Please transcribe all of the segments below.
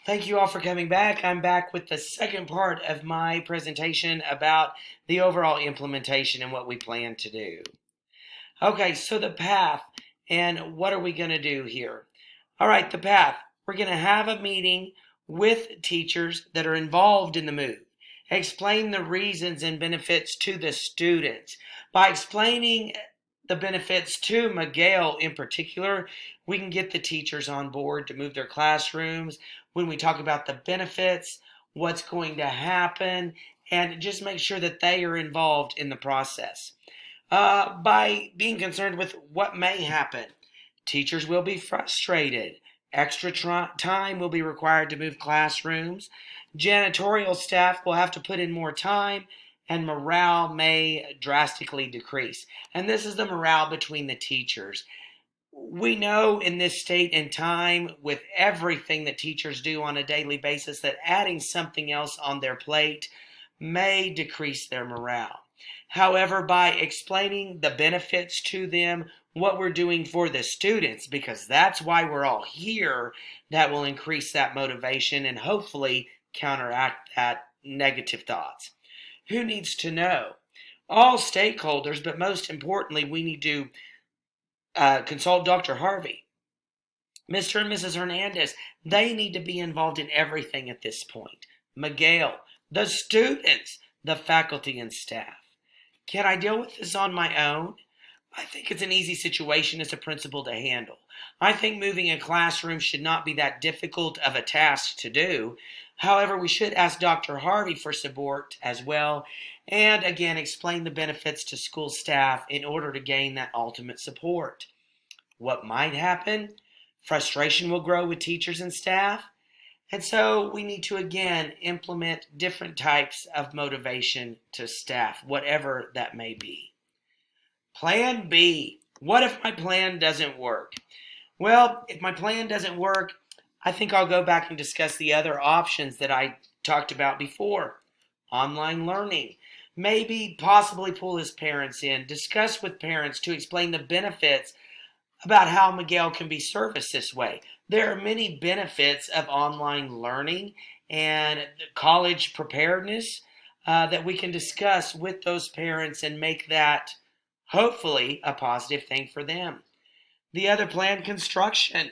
Thank you all for coming back. I'm back with the second part of my presentation about the overall implementation and what we plan to do. Okay, so the path and what are we going to do here? All right, the path. We're going to have a meeting with teachers that are involved in the move. Explain the reasons and benefits to the students. By explaining the benefits to Miguel in particular, we can get the teachers on board to move their classrooms. When we talk about the benefits, what's going to happen, and just make sure that they are involved in the process. By being concerned with what may happen, teachers will be frustrated. Extra time will be required to move classrooms. Janitorial staff will have to put in more time, and morale may drastically decrease. And this is the morale between the teachers. We know in this state and time, with everything that teachers do on a daily basis, that adding something else on their plate may decrease their morale. However, by explaining the benefits to them, what we're doing for the students, because that's why we're all here, that will increase that motivation and hopefully counteract that negative thoughts. Who needs to know? All stakeholders, but most importantly, we need to consult Dr. Harvey. Mr. and Mrs. Hernandez, they need to be involved in everything at this point. Miguel, the students, the faculty and staff. Can I deal with this on my own? I think it's an easy situation as a principal to handle. I think moving a classroom should not be that difficult of a task to do. However, we should ask Dr. Harvey for support as well, and again, explain the benefits to school staff in order to gain that ultimate support. What might happen? Frustration will grow with teachers and staff, and so we need to again implement different types of motivation to staff, whatever that may be. Plan B. What if my plan doesn't work? Well, if my plan doesn't work, I think I'll go back and discuss the other options that I talked about before. Online learning. Maybe possibly pull his parents in, discuss with parents to explain the benefits about how Miguel can be serviced this way. There are many benefits of online learning and college preparedness that we can discuss with those parents and make that hopefully a positive thing for them. The other plan, construction.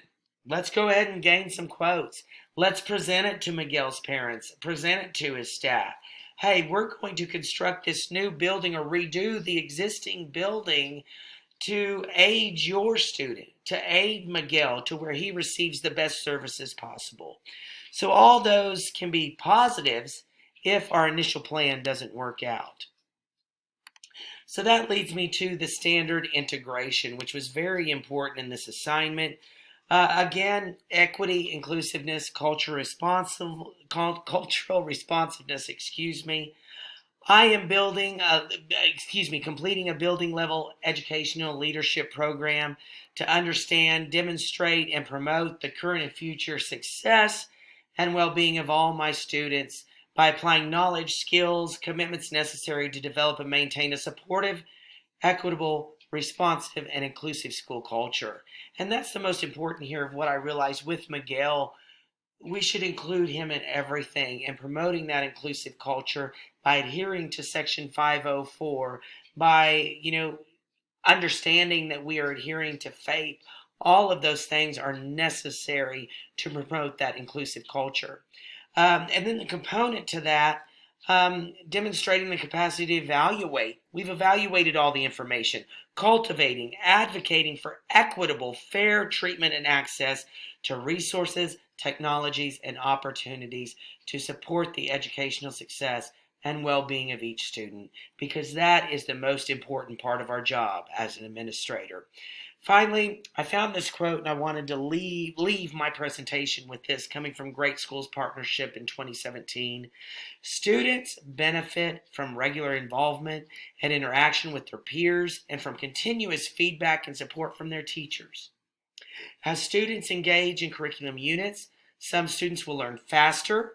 Let's go ahead and gain some quotes. Let's present it to Miguel's parents, present it to his staff. Hey, we're going to construct this new building or redo the existing building to aid your student, to aid Miguel to where he receives the best services possible. So all those can be positives if our initial plan doesn't work out. So that leads me to the standard integration, which was very important in this assignment. Again, equity, inclusiveness, cultural responsiveness, I am completing a building level educational leadership program to understand, demonstrate, and promote the current and future success and well-being of all my students by applying knowledge, skills, commitments necessary to develop and maintain a supportive, equitable, responsive, and inclusive school culture. And that's the most important here of what I realized with Miguel. We should include him in everything and promoting that inclusive culture by adhering to Section 504, by, understanding that we are adhering to faith. All of those things are necessary to promote that inclusive culture. And then the component to that, demonstrating the capacity to evaluate. We've evaluated all the information, cultivating, advocating for equitable, fair treatment and access to resources, technologies, and opportunities to support the educational success and well-being of each student, because that is the most important part of our job as an administrator. Finally, I found this quote and I wanted to leave my presentation with this, coming from Great Schools Partnership in 2017. Students benefit from regular involvement and interaction with their peers and from continuous feedback and support from their teachers. As students engage in curriculum units, some students will learn faster,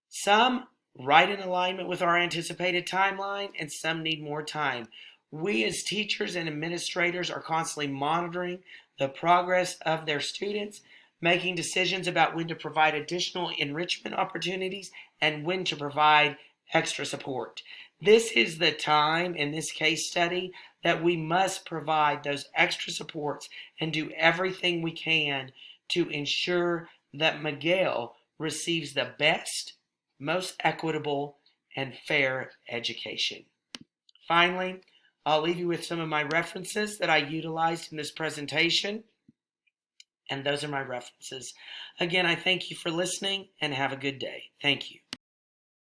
some right in alignment with our anticipated timeline, and some need more time. We as teachers and administrators are constantly monitoring the progress of their students, making decisions about when to provide additional enrichment opportunities and when to provide extra support. This is the time in this case study that we must provide those extra supports and do everything we can to ensure that Miguel receives the best, most equitable, and fair education. Finally, I'll leave you with some of my references that I utilized in this presentation, and those are my references. Again, I thank you for listening and have a good day. Thank you.